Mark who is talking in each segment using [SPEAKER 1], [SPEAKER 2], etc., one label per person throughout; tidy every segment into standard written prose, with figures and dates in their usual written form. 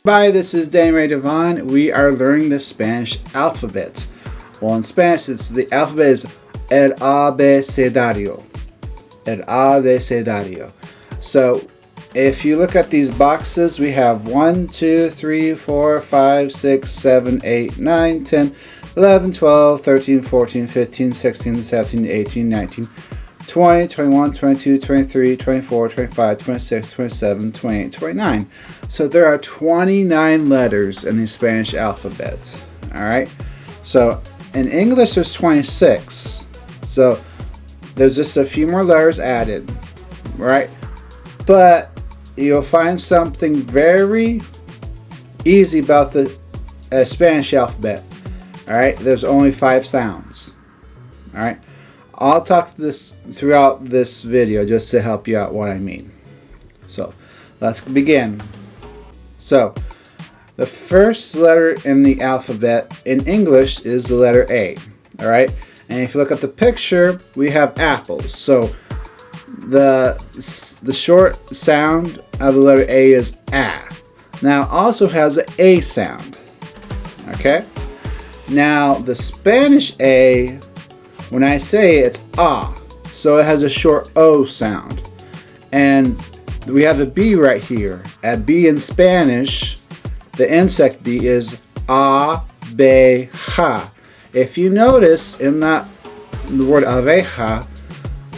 [SPEAKER 1] Hi, this is Danny Ray Devon. We are learning the Spanish alphabet. Well, in Spanish, the alphabet is el abecedario. El abecedario. So, if you look at these boxes, we have 1, 2, 3, 4, 5, 6, 7, 8, 9, 10, 11, 12, 13, 14, 15, 16, 17, 18, 19, 20, 21, 22, 23, 24, 25, 26, 27, 28, 29. So there are 29 letters in the Spanish alphabet. All right. So in English, there's 26. So there's just a few more letters added, right? But you'll find something very easy about the Spanish alphabet. All right. There's only 5 sounds. All right. I'll talk this throughout this video just to help you out what I mean. So let's begin. So the first letter in the alphabet in English is the letter A. All right, and if you look at the picture, we have apples. So the short sound of the letter A is A. Now it also has an A sound. Okay. Now the Spanish A, when I say it's ah, so it has a short O sound. And we have a B right here. A B in Spanish, the insect B is abeja. If you notice in the word abeja,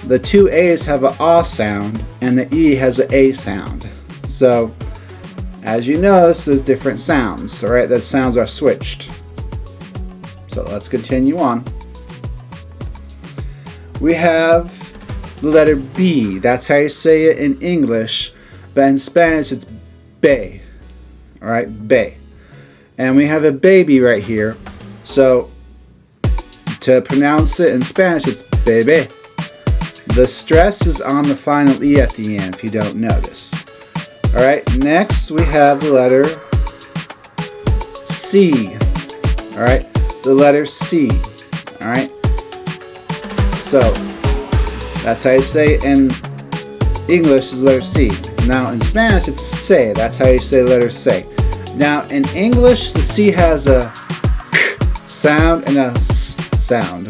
[SPEAKER 1] the 2 A's have an ah sound and the E has an A sound. So as you notice, there's different sounds. All right, the sounds are switched. So let's continue on. We have the letter B. That's how you say it in English, but in Spanish it's be. All right, be. And we have a baby right here. So to pronounce it in Spanish, it's bebe. The stress is on the final E at the end, if you don't notice. All right, next we have the letter C. All right, the letter C. All right. So that's how you say it in English is letter C. Now in Spanish it's se. That's how you say letter se. Now in English the C has a k sound and a s sound.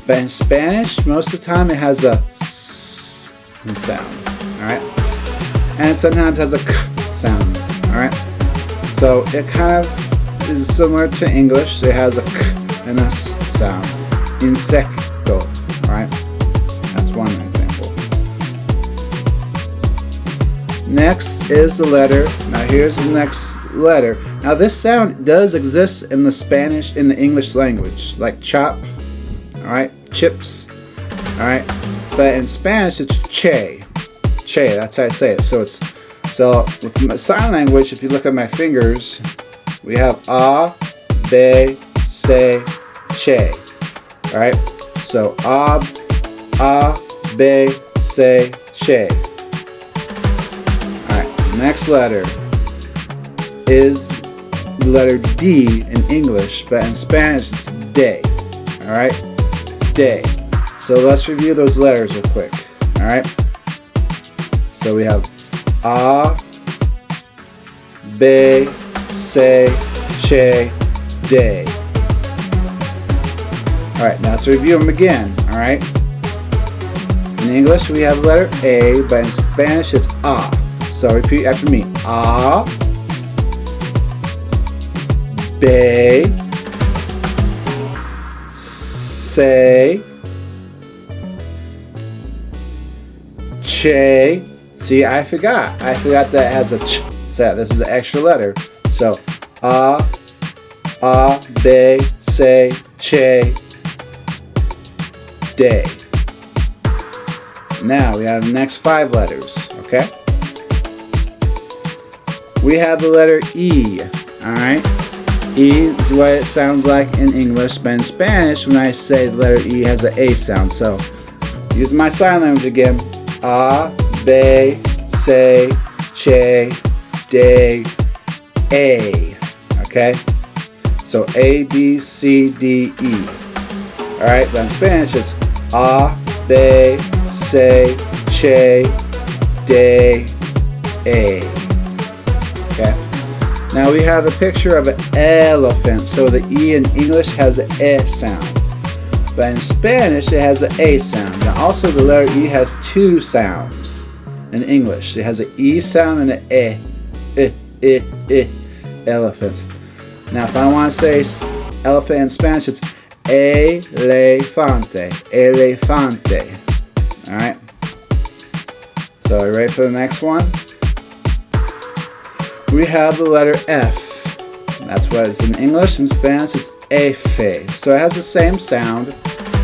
[SPEAKER 1] But in Spanish most of the time it has a s sound. Alright? And sometimes has a k sound. Alright? So it kind of is similar to English. It has a k and a s sound. Insecto. Alright, that's one example. Next is the letter. Now here's the next letter. Now this sound does exist in the Spanish, in the English language, like chop, alright, chips, alright. But in Spanish it's che. Che, that's how I say it. So with my sign language, if you look at my fingers, we have a, be, se, che. Alright. So a, be, se, che. Alright, next letter is the letter D in English, but in Spanish it's de. Alright, de. So let's review those letters real quick. Alright, so we have a, be, se, che, de. Alright, now let's review them again, alright? In English we have the letter A, but in Spanish it's A. So repeat after me. A, be, se, che. See, I forgot that it has a ch set. This is the extra letter. So, A, be, se, che, day. Now we have the next 5 letters, okay? We have the letter E, alright? E is what it sounds like in English, but in Spanish, when I say the letter E has an A sound. So, use my sign language again. A, be, se, che, de, A. Okay? So, A, B, C, D, E. Alright, but in Spanish, it's A, be, se, che, de, A. Okay? Now we have a picture of an elephant. So the E in English has an E sound. But in Spanish, it has an A sound. Now also the letter E has two sounds in English. It has an E sound and an E. Elephant. Now if I want to say elephant in Spanish, it's elefante. Elefante. Alright? So are you ready for the next one? We have the letter F. That's what it's in English. In Spanish, it's efe. So it has the same sound.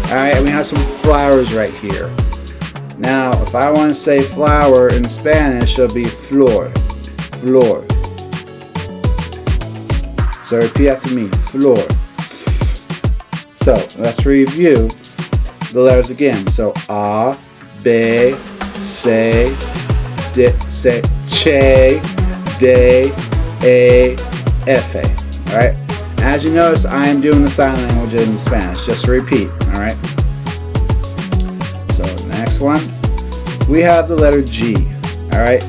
[SPEAKER 1] Alright, and we have some flowers right here. Now, if I want to say flower in Spanish, it'll be flor. Flor. So repeat after me. Flor. So let's review the letters again. So A, B, C, D, C, Che, D, A, F, A. Alright? As you notice, I am doing the sign language in Spanish. Just to repeat. Alright? So next one. We have the letter G. Alright?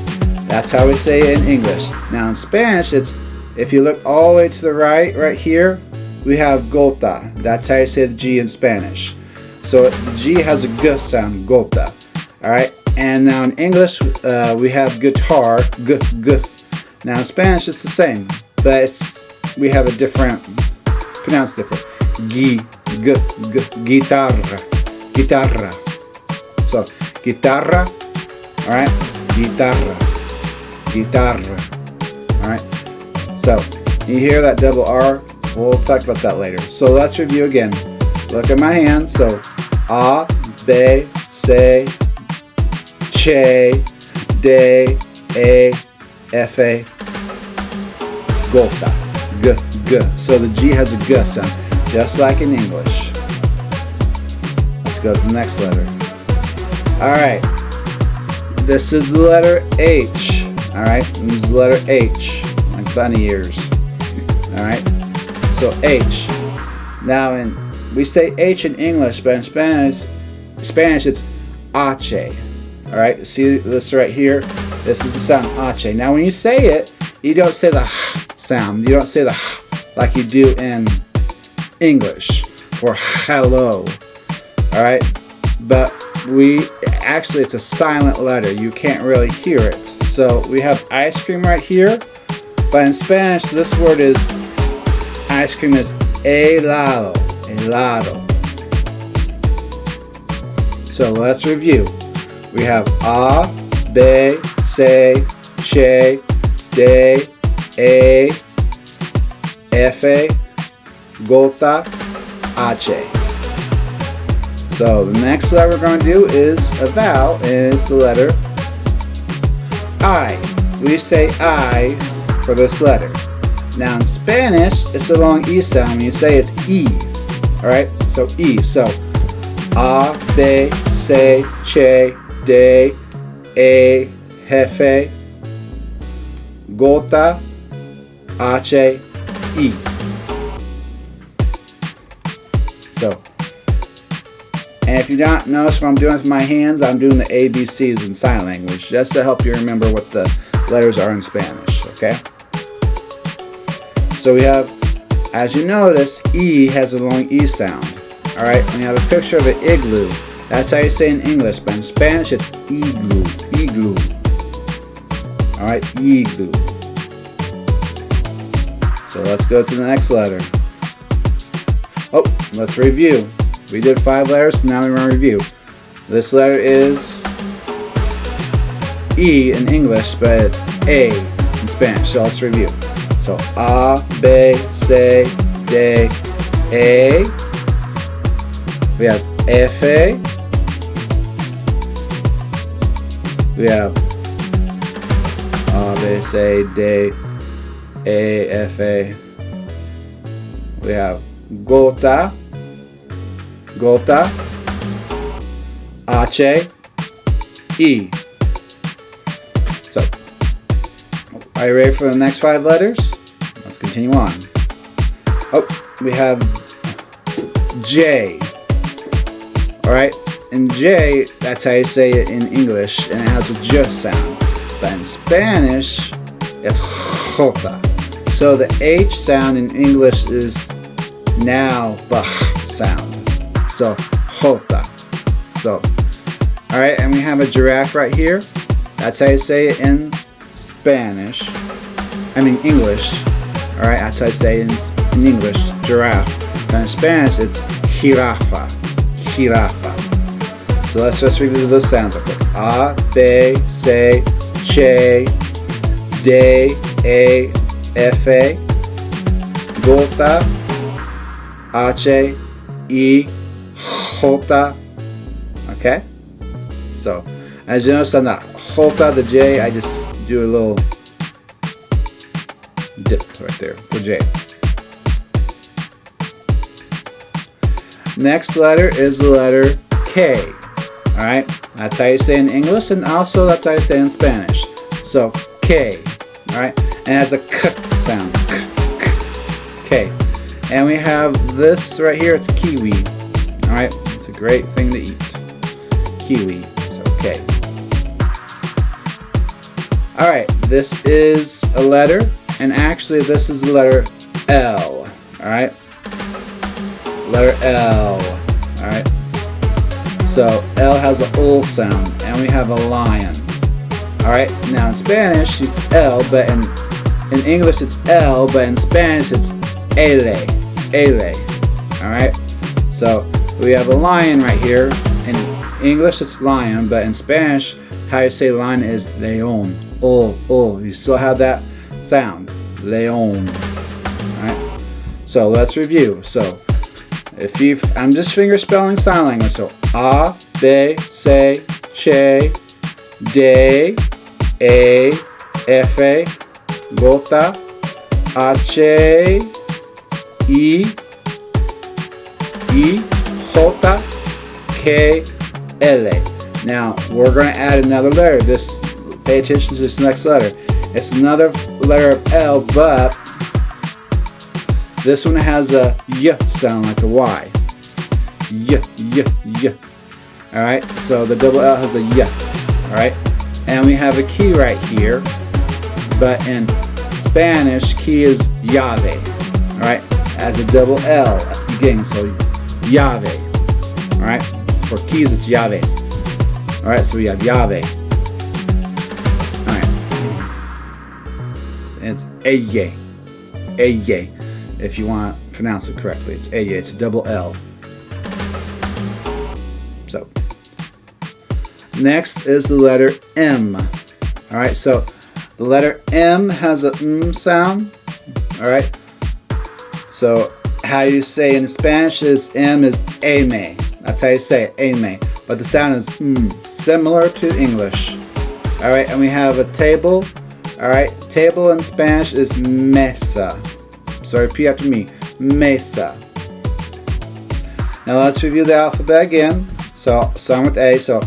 [SPEAKER 1] That's how we say it in English. Now in Spanish, it's, if you look all the way to the right here, we have gota. That's how you say the G in Spanish. So the G has a G sound, gota. Alright? And now in English, we have guitar, G. Now in Spanish, it's the same, but we have a different, pronounced different. Guitarra. So, guitarra, alright? Guitarra. Alright? So, you hear that double R? We'll talk about that later. So let's review again. Look at my hands. So, A, B, C, Che, D, A, F, A, gota. G. So the G has a G sound, just like in English. Let's go to the next letter. Alright. This is the letter H. Alright. This is the letter H. Like bunny ears. Alright. So H. Now we say H in English, but in Spanish it's H. Alright. See this right here? This is the sound H. Now when you say it, you don't say the H sound. You don't say the H like you do in English or hello. Alright? But it's a silent letter. You can't really hear it. So we have ice cream right here. But in Spanish, this word is, ice cream is helado. Helado. So let's review. We have A, B, C, Che, D, A, F, A, gota, H. So the next letter we're going to do is a vowel, and it's the letter I. We say I for this letter. Now in Spanish, it's a long E sound. When you say it's E. Alright? So E. So A, B, C, Che, D, A, Jefe, gota, H, E. So, and if you don't notice what I'm doing with my hands, I'm doing the ABCs in sign language, just to help you remember what the letters are in Spanish, okay? So we have, as you notice, E has a long E sound, alright? And you have a picture of an igloo. That's how you say it in English, but in Spanish it's igloo, igloo. Alright, igloo. So let's go to the next letter. Oh, let's review. We did 5 letters, so now we're going to review. This letter is E in English, but it's A in Spanish. So let's review. So A, B, C, D, A. We have F, A. We have A, B, C, D, A, F, A. We have gota, H, E. So, are you ready for the next 5 letters? Let's continue on. Oh, we have J. Alright, and J, that's how you say it in English, and it has a J sound. But in Spanish, it's jota. So the H sound in English is now the H sound. So jota. So, alright, and we have a giraffe right here. That's how you say it in Spanish. I mean English. Alright, that's how I say it in English, giraffe. And in Spanish, it's jirafa. Jirafa. So let's just review those sounds real quick. A, B, C, Che, D, E, F, gota, H, I, jota. Okay? So, as you notice on the jota, the J, I just do a little dip right there for J. Next letter is the letter K. Alright? That's how you say it in English, and also that's how you say it in Spanish. So, K. Alright? And it has a K sound. K. And we have this right here, it's kiwi. Alright? It's a great thing to eat. Kiwi. So, K. Alright, this is a letter, and actually this is the letter L. Alright? Letter L. Alright? So L has an L sound, and we have a lion. Alright? Now in Spanish it's L, but in English it's L, but in Spanish it's ele. Ele. Alright? So we have a lion right here. In English it's lion, but in Spanish how you say lion is león. Oh. You still have that sound. León. Alright? So let's review. So I'm just finger spelling sign language. So A, B, C, Che, D, E, F, gota, H, I, J, K, L. Now we're going to add another letter. Pay attention to this next letter. It's another letter of L, but this one has a Y sound like a Y. Y. Alright, so the double L has a Y. Alright, and we have a key right here, but in Spanish, key is llave. Alright, as a double L at the beginning, so llave. Alright, for keys it's llaves. Alright, so we have llave. Alright, it's ella. Ella. If you want to pronounce it correctly, it's ella. It's a double L. So, next is the letter M. Alright, so the letter M has a M sound. Alright, so how you say in Spanish is M is ame. That's how you say it, ame. But the sound is M, similar to English. Alright, and we have a table. Alright, table in Spanish is mesa. So repeat after me, mesa. Now let's review the alphabet again. So starting with A. So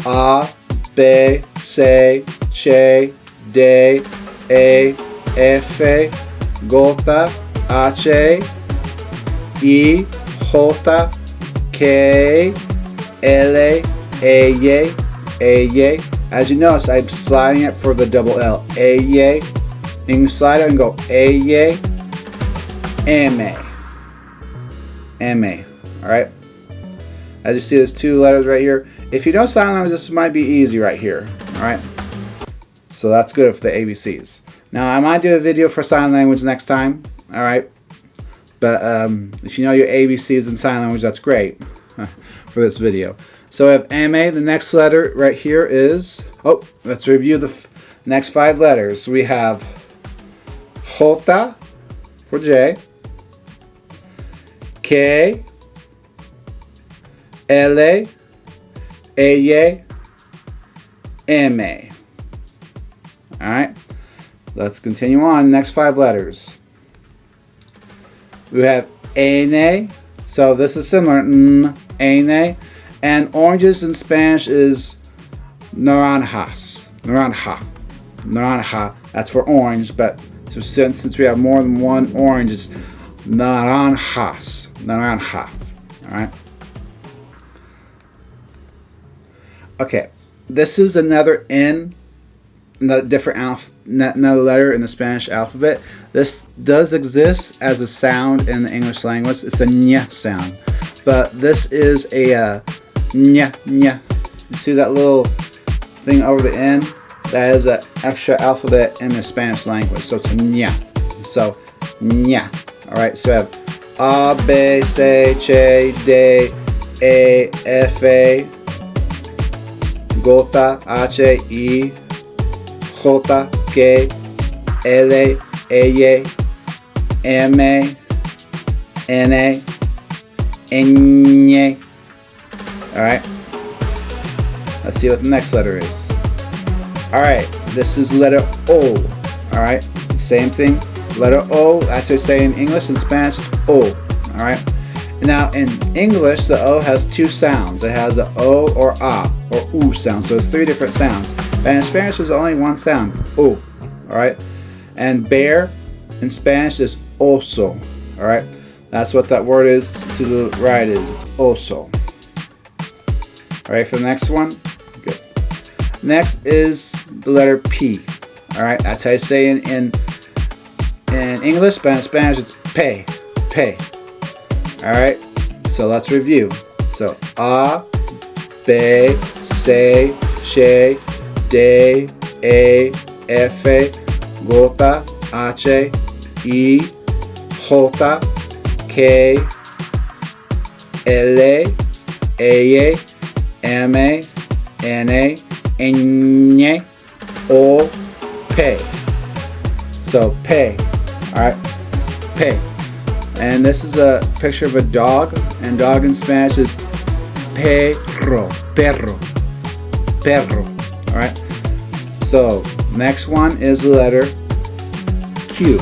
[SPEAKER 1] A, B, C, Che, D, E, F, gota, H, I, J, K, L, A. As you notice, I'm sliding it for the double L. A. You can slide it and go A. M-A. Alright? As you see, there's two letters right here. If you know sign language, this might be easy right here. Alright? So that's good for the ABCs. Now, I might do a video for sign language next time. Alright? But if you know your ABCs and sign language, that's great for this video. So we have M-A. The next letter right here is... Oh, let's review the next 5 letters. We have J for J. K, L, A, M. Alright, let's continue on. Next 5 letters. We have N. So this is similar. N. And oranges in Spanish is naranjas. Naranja. That's for orange, but so since we have more than one orange, it's naranjas. Naranja. Alright. Okay. This is another N another letter in the Spanish alphabet. This does exist as a sound in the English language. It's a ñ sound, but this is a ñ. You see that little thing over the end? That is an extra alphabet in the Spanish language, so it's a ñ. So ñ. All right. So I have A, B, C, Ch, D, E, F, A, gota, H, I, J, K, L, E, M, N, Ñ. Alright. Let's see what the next letter is. Alright, this is letter O. Alright, same thing. Letter O, that's what I say in English. In Spanish, it's O. Alright. Now in English, the O has two sounds. It has the O or A or U sound. So it's three different sounds. And in Spanish, there's only one sound, O. Alright. And bear in Spanish is oso. Alright. That's what that word is to the right is. It's oso. Alright, for the next one. Good. Next is the letter P. Alright, that's how you say in English, but in Spanish it's pe. Pe. Alright, so let's review. So A, B, C, Ch, D, E, F, gota, H, I, J, K, L, E, M, N, Ñ, O, P. So P. Alright, P. And this is a picture of a dog, and dog in Spanish is perro, perro, perro. Alright, so next one is the letter Q.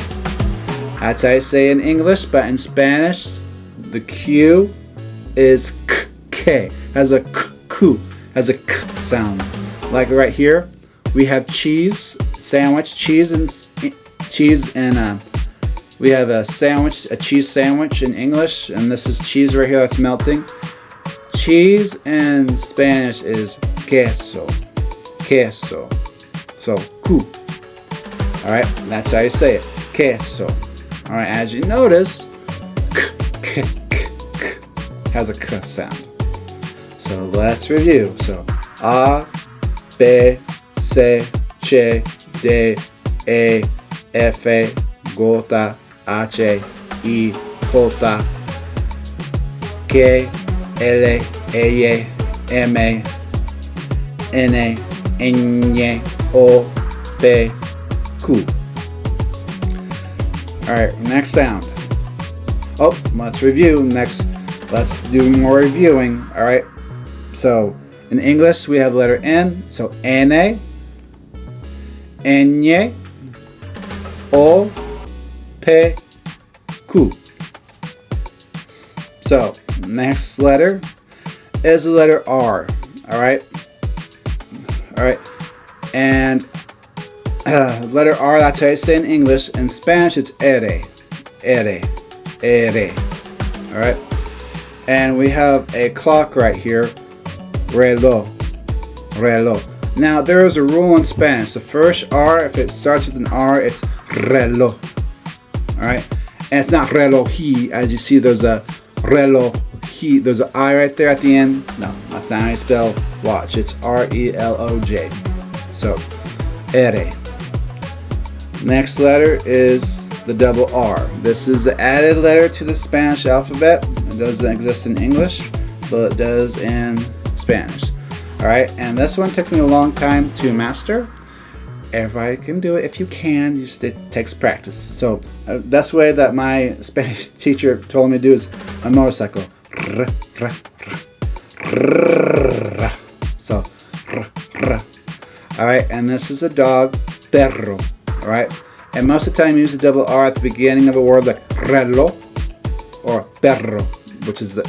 [SPEAKER 1] That's how I say in English, but in Spanish, the Q is k, has a k, has a k sound. Like right here, we have cheese, sandwich, cheese and we have a sandwich, a cheese sandwich in English, and this is cheese right here that's melting. Cheese in Spanish is queso, queso. So, Q. Alright, that's how you say it, queso. Alright, as you notice, k has a k sound. So let's review. So, A, B, C, Ch, D, E, F, gota, H, I, J, K, L, E, M, N, Ñ, O, P, Q. Alright, next sound. Oh, let's review. Next, let's do more reviewing. Alright, so in English we have letter N. So N, Ñ, O, P, Q. So next letter is the letter R. Alright, and letter R, that's how you say in English. In Spanish it's ere, ere, ere. Alright, and we have a clock right here, reloj, reloj. Now there is a rule in Spanish. The first R, if it starts with an R, it's reloj. Alright, and it's not relojí, as you see there's a relojí, there's an I right there at the end. No, that's not how you spell watch. It's R-E-L-O-J. So, ere. Next letter is the double R. This is the added letter to the Spanish alphabet. It doesn't exist in English, but it does in Spanish. Alright, and this one took me a long time to master. Everybody can do it if you can, it takes practice. So that's the way that my Spanish teacher told me to do is a motorcycle. So, alright, and this is a dog, perro. Alright, and most of the time you use the double R at the beginning of a word like reloj or perro, which is the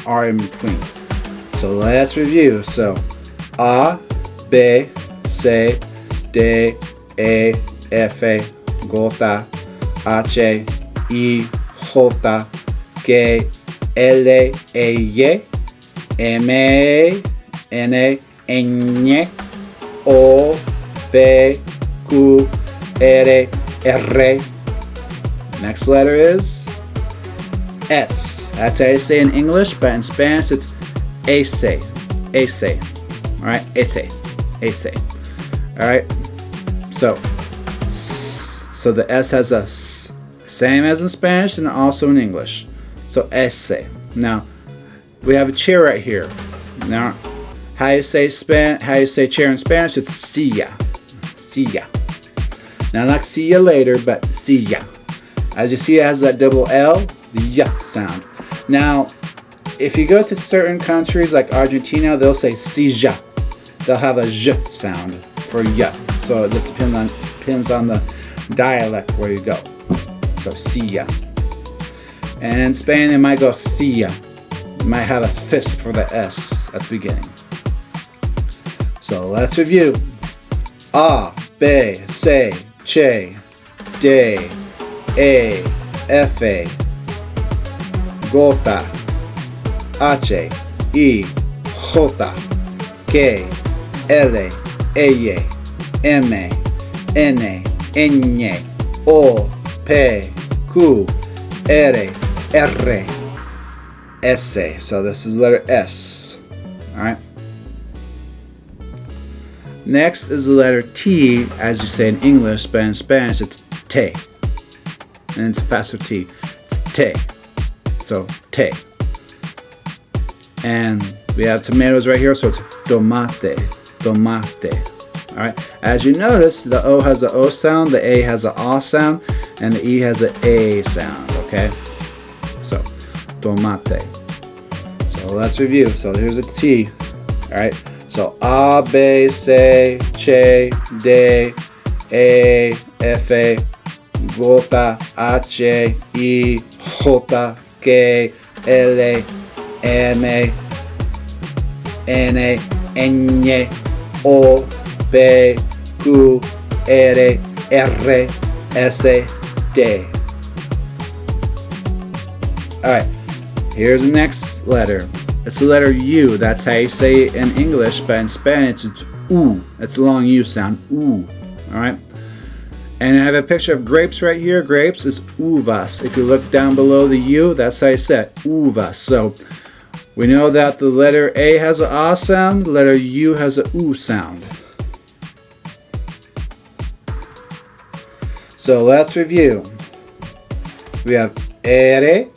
[SPEAKER 1] R in between. So let's review. So A, B, C, D, E, F, gota, H, I, J, K, L, E, J, M, N, Ñ, O, P, Q, R, R. Next letter is S. That's how you say in English, but in Spanish it's ese. Ese. Alright? Ese. Ese. Alright? So, S. So the S has a S. Same as in Spanish and also in English. So ese. Now, we have a chair right here. Now, how you say chair in Spanish? It's silla. Silla. Now, not see you later, but silla. As you see, it has that double L, the ya sound. Now, if you go to certain countries like Argentina, they'll say silla. They'll have a j sound for ya. So it just depends on the dialect where you go. So silla. And in Spain, it might go thia. You might have a fist for the S at the beginning. So let's review. A, B, C, Che, D, E, F, Gota, H, I, J, K, L, E, M, N, Ñ, O, P, Q, R, R, S. So this is the letter S. Alright. Next is the letter T, as you say in English, but in Spanish it's te. And it's a faster T. It's te. So te. And we have tomatoes right here, so it's tomate. Tomate. Alright. As you notice, the O has a O sound, the A has a A sound, and the E has an A sound. Okay? So, tomate. So let's review. So here's a T. Alright. So A, B, C, Che, D, E, F, Gota, H, I, J, K, L, M, N, Ñ, O, P, Q, R, R, S, T. Alright, here's the next letter. It's the letter U. That's how you say it in English, but in Spanish it's U. It's a long U sound. U. Alright? And I have a picture of grapes right here. Grapes is uvas. If you look down below the U, that's how you say it. Uvas. So we know that the letter A has an A sound, the letter U has a U sound. So let's review. We have R,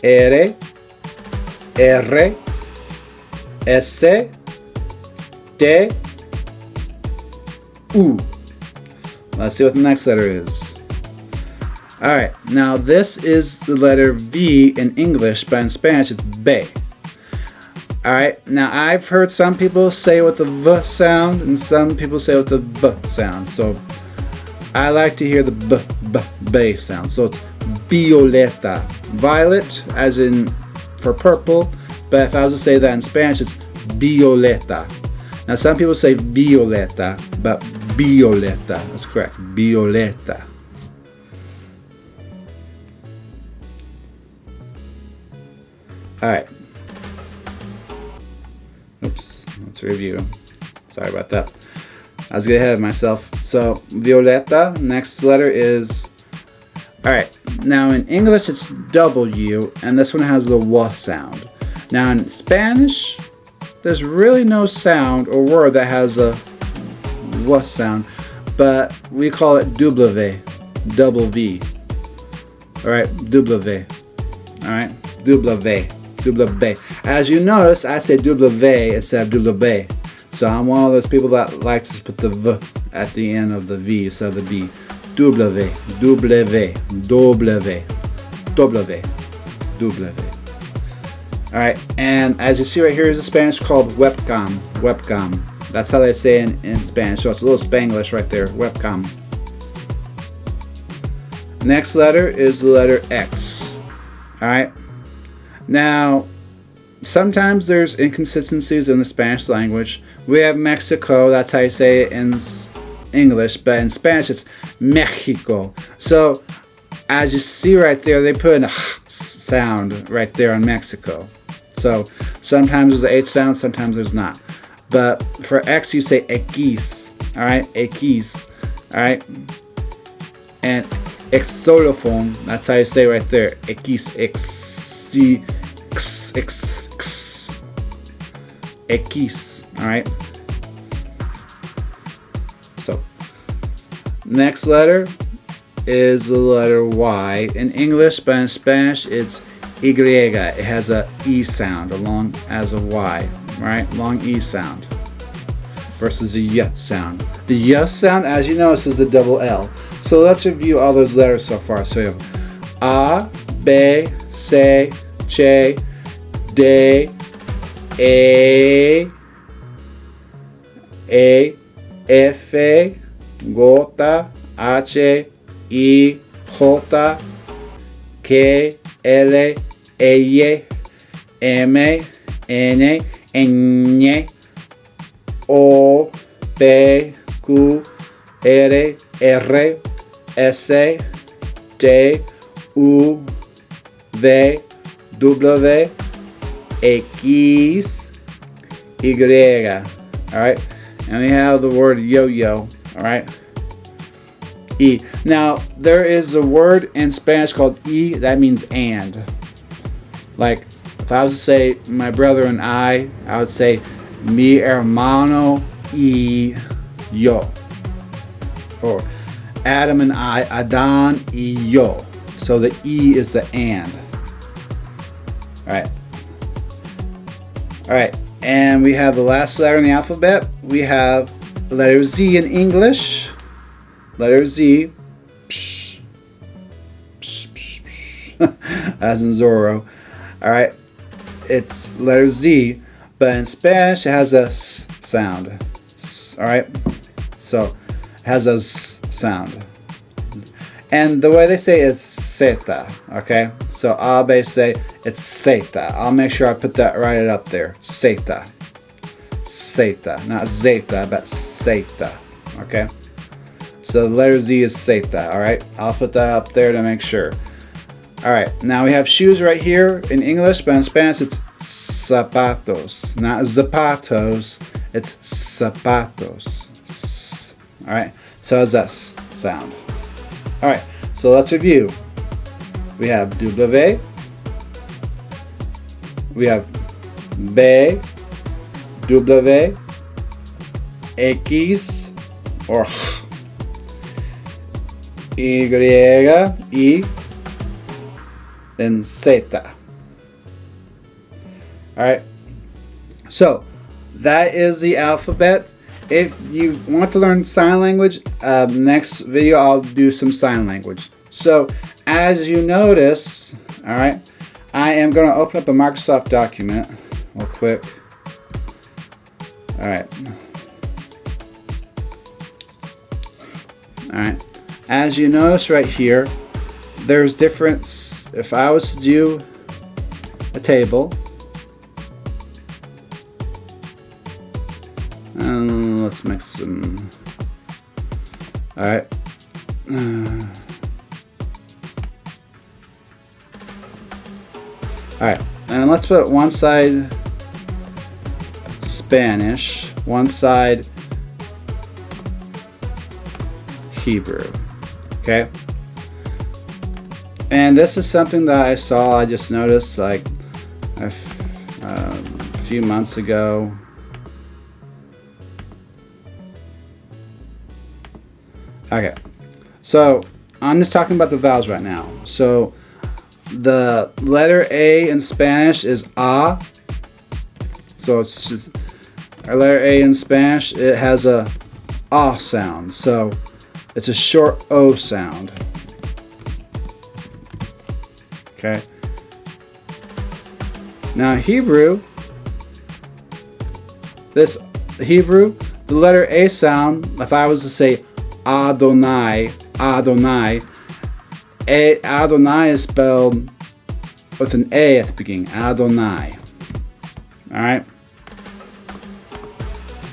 [SPEAKER 1] R, R, S, T, U. Let's see what the next letter is. Alright, now this is the letter V in English, but in Spanish it's B. Alright, now I've heard some people say with the V sound and some people say with the B sound. So I like to hear the B sound. So it's violeta. Violet, as in for purple, but if I was to say that in Spanish, it's violeta. Now some people say violeta, but violeta. That's correct. Violeta. Alright. Oops. Let's review. Sorry about that. I was getting ahead of myself. So, violeta. Next letter is... Alright. Now in English it's W, and this one has the W sound. Now in Spanish, there's really no sound or word that has a W sound, but we call it W. Double V. Alright, W. Alright, W. W. As you notice, I say W instead of W. So I'm one of those people that likes to put the V at the end of the V instead of the B. W. Alright, and as you see right here is a Spanish called webcam. Webcam. That's how they say in Spanish. So it's a little Spanglish right there. Webcam. Next letter is the letter X. Alright. Now, sometimes there's inconsistencies in the Spanish language. We have Mexico. That's how you say it in English, but in Spanish it's Mexico. So as you see right there, they put an sound right there on Mexico. So sometimes there's an H sound, sometimes there's not. But for X you say X, All right, X. All right, and xylophone. That's how you say right there. X, X, X, X, X, X. All right. So, next letter is the letter Y in English, but in Spanish it's Y. It has a E sound along as a Y, right? Long E sound versus a Y sound. The Y sound, as you notice, is the double L. So let's review all those letters so far. So you have A, B, C, Ch, D, E, F, G, H, I, J, K, L, E, M, N, Ñ, O, P, Q, R, R, S, T, U, V, W, X, Y. Alright? And we have the word yo-yo. Alright? E. Now, there is a word in Spanish called E that means and. Like, if I was to say my brother and I would say mi hermano y yo. Or Adam and I, Adán y yo. So the E is the and. Alright. Alright. And we have the last letter in the alphabet. We have letter Z in English. Letter Z. Psh, psh, psh, psh. As in Zorro. Alright. It's letter Z. But in Spanish, it has a S sound. Alright. So, it has a S sound. And the way they say it is Zeta. Okay. So, Abe say it's Zeta. I'll make sure I put that right up there. Zeta. Zeta. Not Zeta, but Zeta. Okay. So the letter Z is Zeta, alright? I'll put that up there to make sure. Alright, now we have shoes right here in English, but in Spanish it's zapatos. Not zapatos, it's zapatos. Alright, so how's that sound? Alright, so let's review. We have W, we have B, W, X, or Y, then Zeta. Alright, so that is the alphabet. If you want to learn sign language, next video I'll do some sign language. So as you notice, alright, I am going to open up a Microsoft document real quick. Alright. Alright. As you notice right here, there's difference. If I was to do a table, and let's mix some. Alright. Alright, and let's put one side Spanish, one side Hebrew. Okay, and this is something that I saw. I just noticed like a few months ago. Okay, so I'm just talking about the vowels right now. So the letter A in Spanish is A. So it's just our letter A in Spanish. It has a A sound. So it's a short O sound. Okay. Now Hebrew, the letter A sound, if I was to say Adonai, Adonai, Adonai is spelled with an A at the beginning, Adonai. Alright?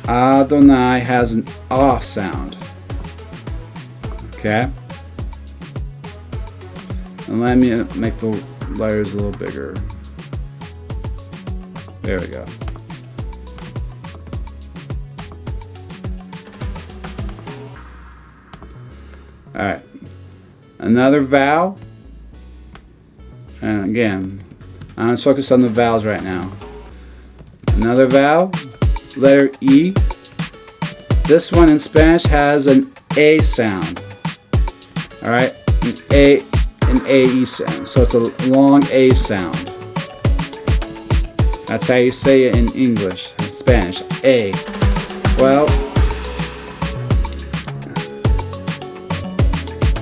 [SPEAKER 1] Adonai has an A sound. Okay? And let me make the letters a little bigger. There we go. Alright. Another vowel. And again, I'm just focused on the vowels right now. Another vowel. Letter E. This one in Spanish has an A sound. Alright? An AE sound. So it's a long A sound. That's how you say it in English, in Spanish. A. Well,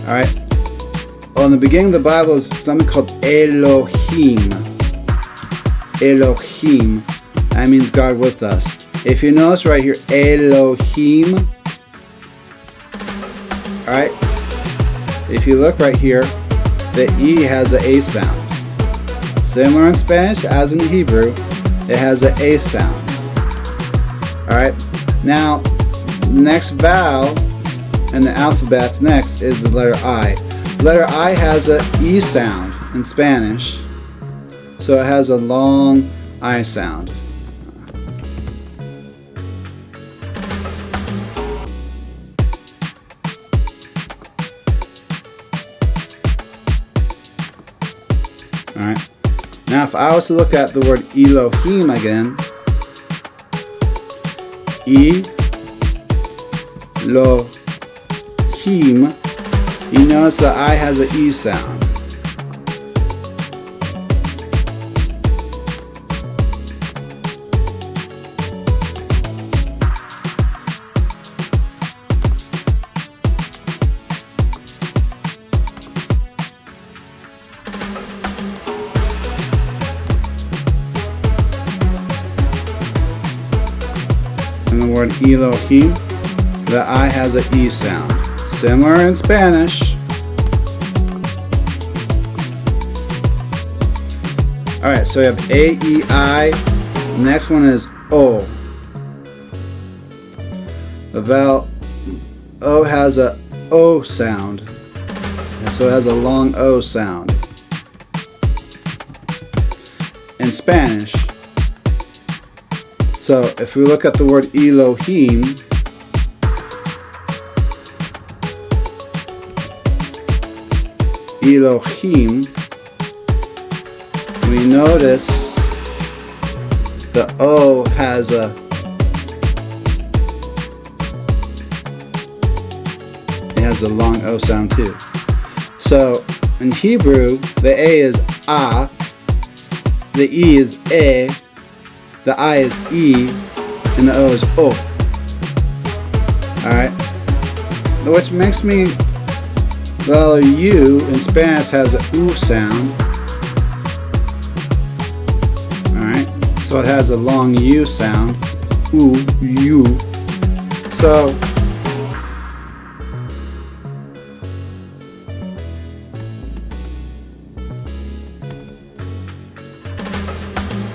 [SPEAKER 1] alright. Well, in the beginning of the Bible is something called Elohim. Elohim. That means God with us. If you notice right here, Elohim. Alright. If you look right here, the E has an A sound. Similar in Spanish as in Hebrew, it has an A sound. Alright. Now, next vowel in the alphabet next is the letter I. The letter I has an E sound in Spanish, so it has a long I sound. Alright. Now if I was to look at the word Elohim again, Elohim, you notice the I has an E sound. And the word Elohim, the I has an E sound. Similar in Spanish. Alright, so we have A, E, I. The next one is O. The vowel O has a O sound. And so it has a long O sound. In Spanish. So if we look at the word Elohim, Elohim, we notice the O has a long O sound too. So in Hebrew, the A is A, the E is E, the I is E, and the O is O. Alright? Which makes me, well, U in Spanish has a U sound. Alright? So it has a long U sound. U, U. So,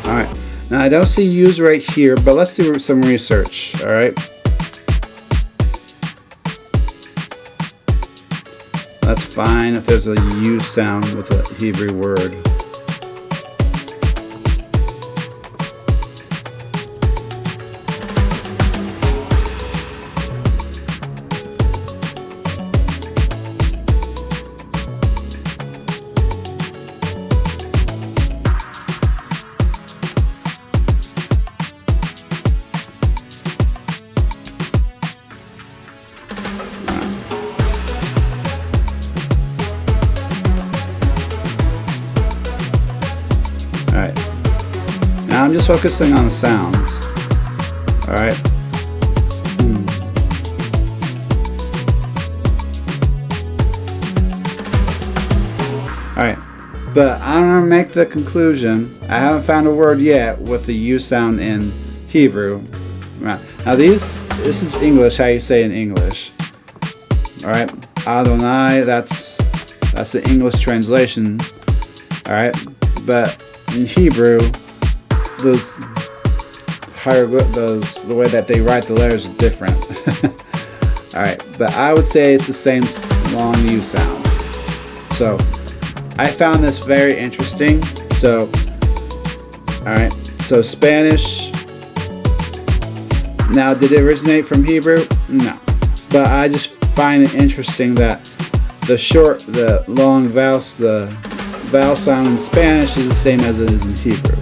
[SPEAKER 1] alright. Now I don't see U's right here, but let's do some research. Alright? That's fine if there's a U sound with a Hebrew word. Alright. Now I'm just focusing on the sounds. Alright. Alright. But I'm going to make the conclusion. I haven't found a word yet with the U sound in Hebrew. Right. Now this is English, how you say in English. Alright. Adonai, that's the English translation. Alright. But in Hebrew, those hieroglyphs, the way that they write the letters are different. Alright, but I would say it's the same long U sound. So, I found this very interesting. So, alright, so Spanish. Now, did it originate from Hebrew? No. But I just find it interesting that the long vowels, the vowel sound in Spanish is the same as it is in Hebrew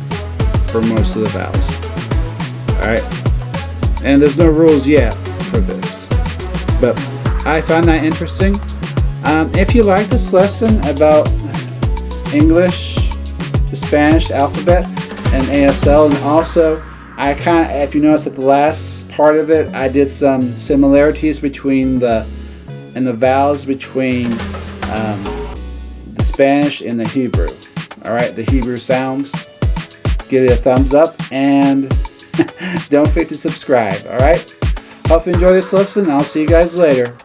[SPEAKER 1] for most of the vowels. Alright? And there's no rules yet for this. But I found that interesting. If you like this lesson about English, the Spanish alphabet, and ASL, and also if you notice at the last part of it, I did some similarities between the vowels between the Spanish and the Hebrew. Alright, the Hebrew sounds. Give it a thumbs up and don't forget to subscribe. Alright? Hope you enjoy this lesson. I'll see you guys later.